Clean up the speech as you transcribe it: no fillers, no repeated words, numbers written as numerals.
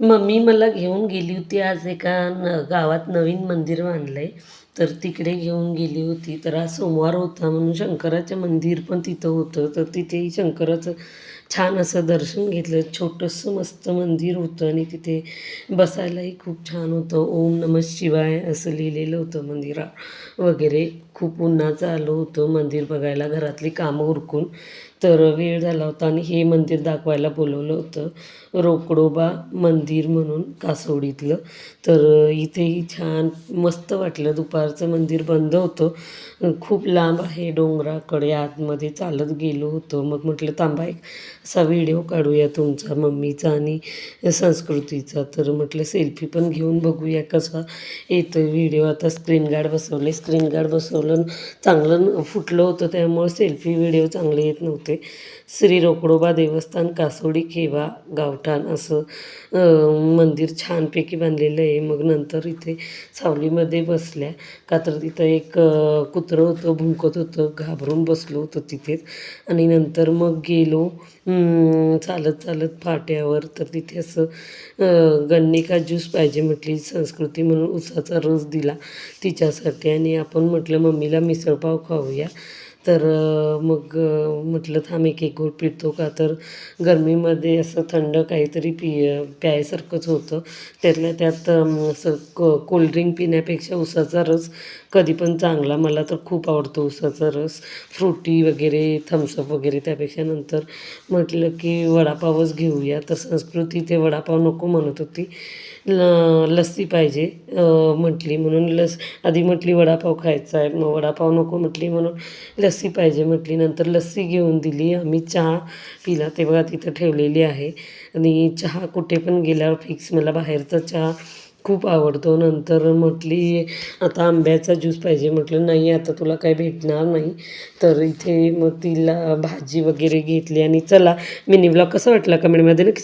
Mummy मला घेऊन गेली होती आज एका गावात नवीन मंदिर बांधलं आहे. तर तिकडे घेऊन गेली होती. तर आज सोमवार होता म्हणून शंकराचं मंदिर पण तिथं होतं. तर तिथेही शंकराचं छान असं दर्शन घेतलं. छोटंसं मस्त मंदिर होतं आणि तिथे बसायलाही खूप छान होतं. ओम नमः शिवाय असं लिहिलेलं होतं मंदिरात वगैरे. खूप उन्हाचं आलं होतं मंदिर बघायला घरातली कामं उरकून. तर वेळ झाला होता आणि हे मंदिर दाखवायला बोलवलं होतं. रोकडोबा मंदिर म्हणून कासोडीतलं. तर इथेही छान मस्त वाटलं. दुपारचं मंदिर बंद होतं. खूप लांब आहे डोंगराकडे आतमध्ये चालत गेलो होतो. मग म्हटलं थांबा एक असा व्हिडिओ काढूया तुमचा मम्मीचा आणि संस्कृतीचा. तर म्हटलं सेल्फी पण घेऊन बघूया कसा येतो व्हिडिओ. आता स्क्रीन गार्ड बसवले. स्क्रीन गार्ड बसवलं चांगलं फुटलं होतं त्यामुळे सेल्फी व्हिडिओ चांगले येत नव्हते. श्री रोकडोबा देवस्थान कासोडी केव्हा गावठाण असं मंदिर छानपैकी बांधलेलं आहे. मग नंतर इथे सावलीमध्ये बसल्या का तर तिथं एक कुत्रं होतं भुंकत होतं. घाबरून बसलो होतो तिथेच आणि नंतर मग गेलो चालत चालत फाट्यावर. तर तिथे असं गन्ने का ज्यूस पाहिजे म्हटली संस्कृती म्हणून उसाचा रस दिला तिच्यासाठी आणि आपण म्हटलं मम्मीला मिसळपाव खाऊया. तर मग म्हटलं थांब एक घोट पितो का तर गरमीमध्ये असं थंड काहीतरी प्यायसारखंच होतं. त्यातल्या त्यात असं कोल्ड्रिंक पिण्यापेक्षा उसाचा रस कधी पण चांगला. मला तर खूप आवडतो उसाचा रस. फ्रुटी वगैरे थम्सअप वगैरे त्यापेक्षा. नंतर म्हटलं की वडापावच घेऊया. तर संस्कृती ते वडापाव नको म्हणत होती. लस्सी पाहिजे म्हटली म्हणून आधी म्हटली वडापाव खायचा आहे. मग वडापाव नको म्हटली म्हणून लस्सी पाहिजे म्हटली. नंतर लस्सी घेऊन दिली. आम्ही चहा पिला. ते बघा तिथं ठेवलेली आहे आणि चहा कुठे पण गेल्यावर फिक्स मला बाहेरचा चहा खूप आवडतो. नंतर म्हटली आता आंब्याचा ज्यूस पाहिजे. म्हटलं नाही आता तुला काही भेटणार नाही. तर इथे मग तिला भाजी वगैरे घेतली आणि चला मिनी ब्लॉग कसा वाटला कमेंटमध्ये नक्की